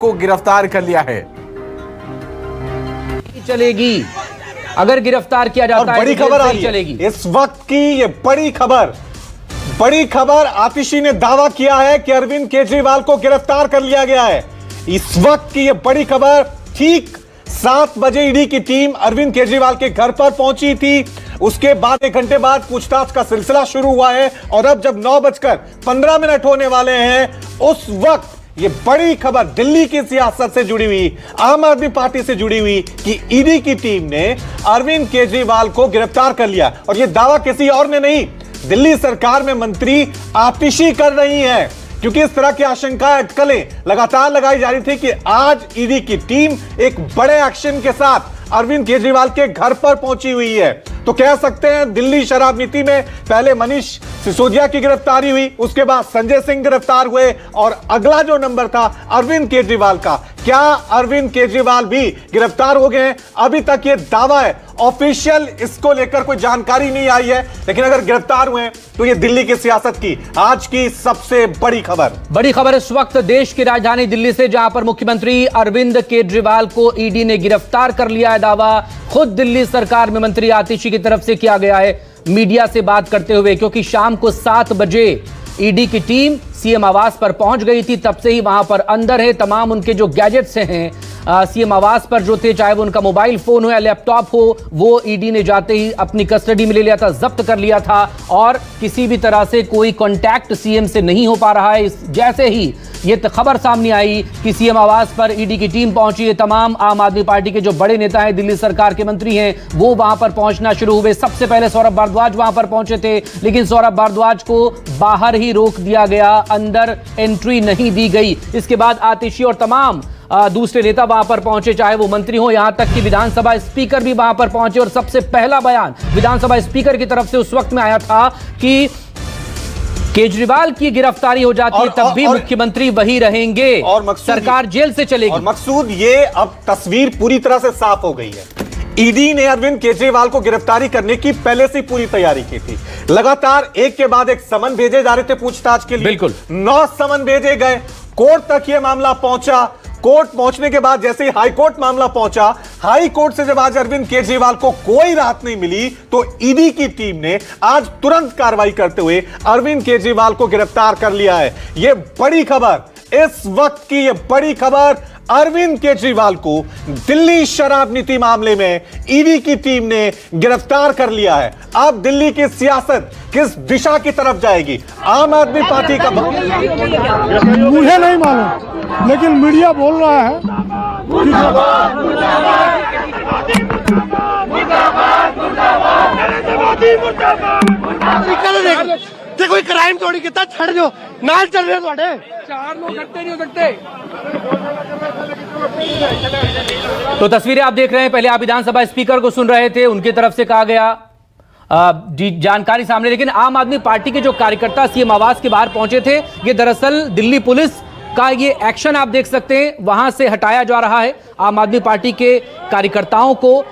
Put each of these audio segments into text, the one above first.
को गिरफ्तार कर लिया है। चलेगी अगर गिरफ्तार किया जाता है, बड़ी खबर आ रही चलेगी इस वक्त की, ये बड़ी खबर आतिशी ने दावा किया है कि अरविंद केजरीवाल को गिरफ्तार कर लिया गया है। इस वक्त की ये बड़ी खबर, ठीक 7 बजे ईडी की टीम अरविंद केजरीवाल के घर पर पहुंची थी। उसके बाद 1 घंटे बाद पूछताछ का सिलसिला शुरू हुआ है और अब जब 9:15 होने वाले हैं, उस वक्त ये बड़ी खबर दिल्ली की सियासत से जुड़ी हुई, आम आदमी पार्टी से जुड़ी हुई कि ईडी की टीम ने अरविंद केजरीवाल को गिरफ्तार कर लिया। और ये दावा किसी और ने नहीं, दिल्ली सरकार में मंत्री आतिशी कर रही है, क्योंकि इस तरह की आशंकाएं, अटकलें लगातार लगाई जा रही थी कि आज ईडी की टीम एक बड़े एक्शन के साथ अरविंद केजरीवाल के घर पर पहुंची हुई है। तो कह सकते हैं दिल्ली शराब नीति में पहले मनीष सिसोदिया की गिरफ्तारी हुई, उसके बाद संजय सिंह गिरफ्तार हुए और अगला जो नंबर था अरविंद केजरीवाल का। क्या अरविंद केजरीवाल भी गिरफ्तार हो गए हैं? अभी तक ये दावा है, ऑफिशियल इसको लेकर कोई जानकारी नहीं आई है, लेकिन अगर गिरफ्तार हुए तो ये दिल्ली की सियासत की आज की सबसे बड़ी खबर इस वक्त देश की राजधानी दिल्ली से, जहां पर मुख्यमंत्री अरविंद केजरीवाल को ईडी ने गिरफ्तार कर लिया है। दावा खुद दिल्ली सरकार में मंत्री आतिशी की तरफ से किया गया है मीडिया से बात करते हुए, क्योंकि शाम को 7 बजे ईडी की टीम सीएम आवास पर पहुंच गई थी। तब से ही वहां पर अंदर है तमाम उनके जो गैजेट्स हैं सीएम आवास पर जो थे, चाहे वो उनका मोबाइल फोन हो या लैपटॉप हो, वो ईडी ने जाते ही अपनी कस्टडी में ले लिया था, जब्त कर लिया था और किसी भी तरह से कोई कांटेक्ट सीएम से नहीं हो पा रहा है। जैसे ही ये खबर सामने आई कि सीएम आवास पर ईडी की टीम पहुंची है, तमाम आम आदमी पार्टी के जो बड़े नेता हैं, दिल्ली सरकार के मंत्री हैं, वो वहां पर पहुंचना शुरू हुए। सबसे पहले सौरभ भारद्वाज वहां पर पहुंचे थे, लेकिन सौरभ भारद्वाज को बाहर ही रोक दिया गया, अंदर एंट्री नहीं दी गई। इसके बाद आतिशी और तमाम दूसरे नेता वहां पर पहुंचे, चाहे वो मंत्री हो, यहां तक कि विधानसभा स्पीकर भी वहां पर पहुंचे। और सबसे पहला बयान विधानसभा स्पीकर की तरफ से उस वक्त में आया था कि केजरीवाल की गिरफ्तारी हो जाती है तब भी मुख्यमंत्री वही रहेंगे और सरकार जेल से चलेगी। और मकसूद ये, अब तस्वीर पूरी तरह से साफ हो गई है। ईडी ने अरविंद केजरीवाल को गिरफ्तारी करने की पहले से पूरी तैयारी की थी। लगातार एक के बाद एक समन भेजे जा रहे थे पूछताछ के लिए। बिल्कुल 9 समन भेजे गए, कोर्ट तक यह मामला पहुंचा। कोर्ट पहुंचने के बाद जैसे ही हाई कोर्ट मामला पहुंचा, हाई कोर्ट से जब आज अरविंद केजरीवाल को कोई राहत नहीं मिली, तो ईडी की टीम ने आज तुरंत कार्रवाई करते हुए अरविंद केजरीवाल को गिरफ्तार कर लिया है। यह बड़ी खबर, इस वक्त की यह बड़ी खबर, अरविंद केजरीवाल को दिल्ली शराब नीति मामले में ईडी की टीम ने गिरफ्तार कर लिया है। अब दिल्ली की सियासत किस दिशा की तरफ जाएगी? आम आदमी पार्टी का मुझे नहीं मालूम, लेकिन मीडिया बोल रहा है देखो क्राइम थोड़ी कितना छड़ जो नाल चल रहे थोड़े 4 लोग इकट्ठे नहीं हो सकते। तो तस्वीरें आप देख रहे हैं, पहले आप विधानसभा स्पीकर को सुन रहे थे, उनकी तरफ से कहा गया जानकारी सामने। लेकिन आम आदमी पार्टी के जो कार्यकर्ता सीएम आवास के बाहर पहुंचे थे, ये दरअसल दिल्ली पुलिस का ये एक्शन आप देख सकते हैं, वहां से हटाया जा रहा है आम आदमी पार्टी के कार्यकर्ताओं को,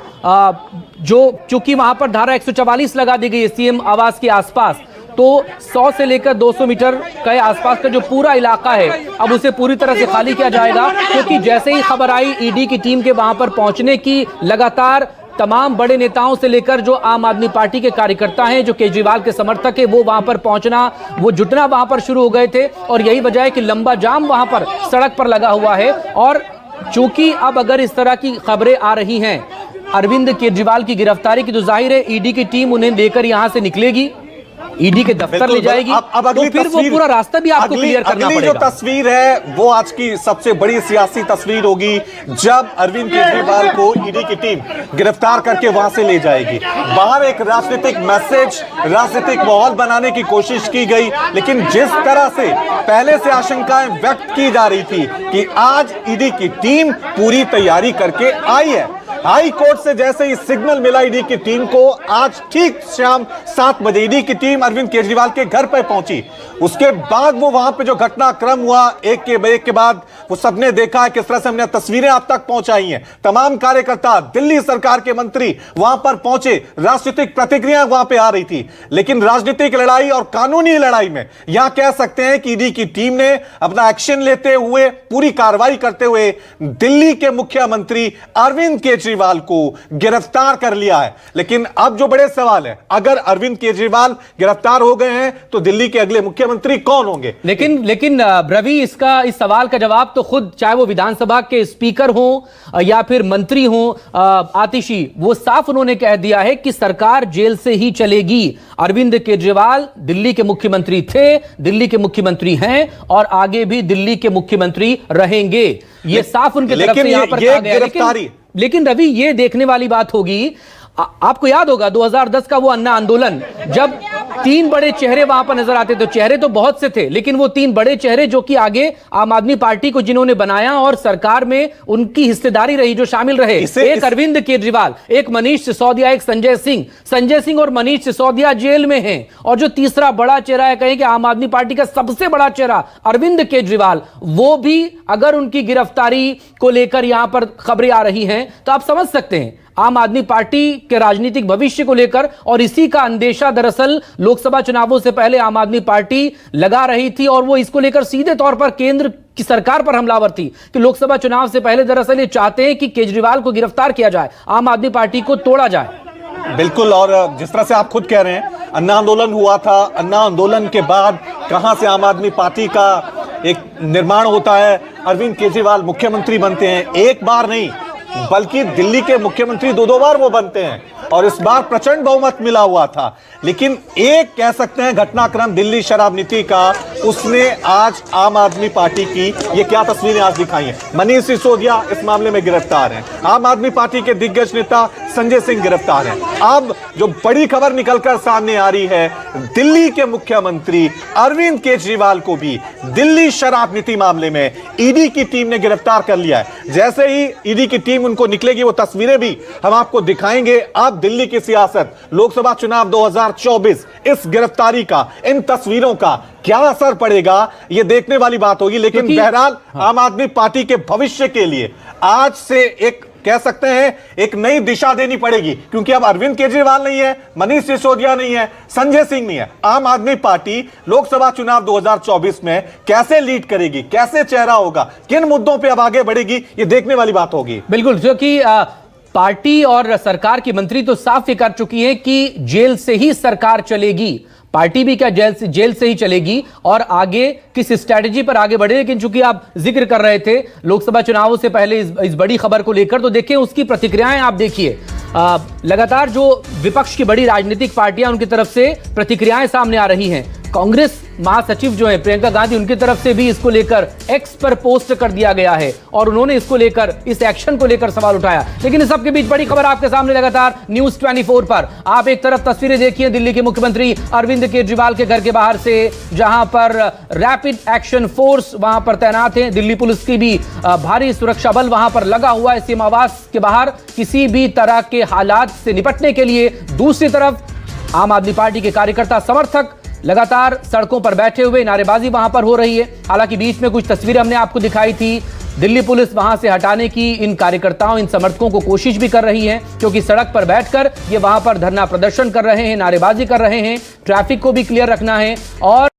जो चूंकि वहां पर धारा 144 लगा दी गई है सीएम आवास के आसपास, तो 100 से लेकर 200 मीटर के आसपास का जो पूरा इलाका है, अब उसे पूरी तरह से खाली किया जाएगा। क्योंकि जैसे ही खबर आई ईडी की टीम के वहां पर पहुंचने की, लगातार तमाम बड़े नेताओं से लेकर जो आम आदमी पार्टी के कार्यकर्ता हैं, जो केजरीवाल के समर्थक हैं, वो वहां पर पहुंचना, वो जुटना वहां पर शुरू हो गए थे। और यही वजह है कि लंबा जाम वहां पर सड़क पर लगा हुआ है। और चूंकि अब अगर इस तरह की खबरें आ रही हैं अरविंद केजरीवाल की गिरफ्तारी की, तो जाहिर है ईडी की टीम उन्हें लेकर यहां से निकलेगी, ईडी के दफ्तर ले जाएगी। अब अगली तो फिर वो पूरा रास्ता भी आपको क्लियर करना पड़ेगा। जो तस्वीर है वो आज की सबसे बड़ी सियासी तस्वीर होगी, जब अरविंद केजरीवाल को ईडी की टीम गिरफ्तार करके वहां से ले जाएगी। बाहर एक राजनीतिक मैसेज, राजनीतिक माहौल बनाने की कोशिश की गई, लेकिन जिस तरह से पहले से आशंकाएं व्यक्त की जा रही थी कि आज ईडी की टीम पूरी तैयारी करके आई है, हाई कोर्ट से जैसे ही सिग्नल मिला ईडी की टीम को, आज ठीक शाम 7 बजे ईडी की टीम अरविंद केजरीवाल के घर पर पहुंची। उसके बाद वो वहां पे जो घटनाक्रम हुआ, एक के बाद वो सबने देखा है, किस तरह से हमने तस्वीरें आप तक पहुंचाई हैं। तमाम कार्यकर्ता, दिल्ली सरकार के मंत्री वहां पर पहुंचे, राजनीतिक प्रतिक्रिया वहां पे आ रही थी। लेकिन राजनीतिक लड़ाई और कानूनी लड़ाई में यहां कह सकते हैं कि ईडी की टीम ने अपना एक्शन लेते हुए, पूरी कार्रवाई करते हुए दिल्ली के मुख्यमंत्री अरविंद केजरीवाल को गिरफ्तार कर लिया है। लेकिन अब जो बड़े सवाल है, अगर अरविंद केजरीवाल गिरफ्तार हो गए हैं तो दिल्ली के अगले मुख्यमंत्री कौन होंगे? लेकिन रवि, इस सवाल का जवाब तो खुद, चाहे वो विधानसभा के स्पीकर हो या फिर मंत्री हो आतिशी, वो साफ उन्होंने कह दिया है कि सरकार जेल से ही चलेगी। अरविंद केजरीवाल दिल्ली के मुख्यमंत्री थे, दिल्ली के मुख्यमंत्री हैं और आगे भी दिल्ली के मुख्यमंत्री रहेंगे। ये साफ उनके तरफ से यहां पर कहा गया। लेकिन रवि, ये देखने वाली बात होगी, आपको याद होगा 2010 का वो अन्ना आंदोलन, जब 3 बड़े चेहरे वहां पर नजर आते थे। चेहरे तो बहुत से थे, लेकिन वो 3 बड़े चेहरे जो कि आगे आम आदमी पार्टी को जिन्होंने बनाया और सरकार में उनकी हिस्सेदारी रही, जो शामिल रहे, एक अरविंद केजरीवाल, एक मनीष सिसोदिया, एक संजय सिंह। संजय सिंह और मनीष सिसोदिया जेल में हैं, और जो तीसरा बड़ा चेहरा है, कहें कि आम आदमी पार्टी का सबसे बड़ा चेहरा अरविंद केजरीवाल, वो भी अगर उनकी गिरफ्तारी को लेकर यहां पर खबरें आ रही हैं तो आप समझ सकते हैं आम आदमी पार्टी के राजनीतिक भविष्य को लेकर। और इसी का अंदेशा दरअसल लोकसभा चुनावों से पहले आम आदमी पार्टी लगा रही थी, और वो इसको लेकर सीधे तौर पर केंद्र की सरकार पर हमलावर थी कि लोकसभा चुनाव से पहले दरअसल ये चाहते हैं कि केजरीवाल को गिरफ्तार किया जाए, आम आदमी पार्टी को तोड़ा जाए। बिल्कुल, और जिस तरह से आप खुद कह रहे हैं, अन्ना आंदोलन हुआ था, अन्ना आंदोलन के बाद कहां से आम आदमी पार्टी का एक निर्माण होता है, अरविंद केजरीवाल मुख्यमंत्री बनते हैं। एक बार नहीं, बल्कि दिल्ली के मुख्यमंत्री 2 बार वो बनते हैं, और इस बार प्रचंड बहुमत मिला हुआ था। लेकिन एक कह सकते हैं घटनाक्रम दिल्ली शराब नीति का, उसने आज आम आदमी पार्टी की ये क्या तस्वीरें आज दिखाई हैं। मनीष सिसोदिया इस मामले में गिरफ्तार हैं, आम आदमी पार्टी के दिग्गज नेता संजय सिंह गिरफ्तार हैं। अब जो बड़ी खबर निकलकर सामने आ रही है, दिल्ली के मुख्यमंत्री अरविंद केजरीवाल को भी दिल्ली शराब नीति मामले में ईडी की टीम ने गिरफ्तार कर लिया है। जैसे ही ईडी की टीम उनको निकलेगी, वो तस्वीरें भी हम आपको दिखाएंगे। अब दिल्ली की सियासत, लोकसभा चुनाव 2024, इस गिरफ्तारी का, इन तस्वीरों का क्या असर पड़ेगा, ये देखने वाली बात होगी। लेकिन बहरहाल आम आदमी पार्टी के भविष्य के लिए आज से एक कह सकते हैं एक नई दिशा देनी पड़ेगी, क्योंकि अब अरविंद केजरीवाल नहीं है, मनीष सिसोदिया नहीं है, संजय सिंह नहीं है। आम आदमी पार्टी लोकसभा चुनाव 2024 में कैसे लीड करेगी, कैसे चेहरा होगा, किन मुद्दों पे अब आगे बढ़ेगी, ये देखने वाली बात होगी। बिल्कुल, क्योंकि पार्टी और सरकार की मंत्री तो साफ ये कर चुकी है कि जेल से ही सरकार चलेगी। पार्टी भी क्या जेल से ही चलेगी, और आगे किस स्ट्रैटेजी पर आगे बढ़े। लेकिन चूंकि आप जिक्र कर रहे थे लोकसभा चुनावों से पहले इस बड़ी खबर को लेकर, तो देखिए उसकी प्रतिक्रियाएं आप देखिए। लगातार जो विपक्ष की बड़ी राजनीतिक पार्टियां, उनकी तरफ से प्रतिक्रियाएं सामने आ रही हैं। कांग्रेस महासचिव जो है प्रियंका गांधी, उनकी तरफ से भी इसको लेकर एक्स पर पोस्ट कर दिया गया है, और उन्होंने इसको लेकर, इस एक्शन को लेकर सवाल उठाया। लेकिन इस सबके बीच बड़ी खबर आपके सामने लगातार न्यूज 24 पर। आप एक तरफ तस्वीरें देखिए दिल्ली के मुख्यमंत्री अरविंद केजरीवाल के घर के बाहर से, जहां पर रैपिड एक्शन फोर्स वहां पर तैनात है, दिल्ली पुलिस की भी भारी सुरक्षा बल वहां पर लगा हुआ है सीमावास के बाहर, किसी भी तरह के हालात से निपटने के लिए। दूसरी तरफ आम आदमी पार्टी के कार्यकर्ता, समर्थक लगातार सड़कों पर बैठे हुए, नारेबाजी वहां पर हो रही है। हालांकि बीच में कुछ तस्वीरें हमने आपको दिखाई थी, दिल्ली पुलिस वहां से हटाने की इन कार्यकर्ताओं, इन समर्थकों को कोशिश भी कर रही है, क्योंकि सड़क पर बैठकर ये वहां पर धरना प्रदर्शन कर रहे हैं, नारेबाजी कर रहे हैं, ट्रैफिक को भी क्लियर रखना है। और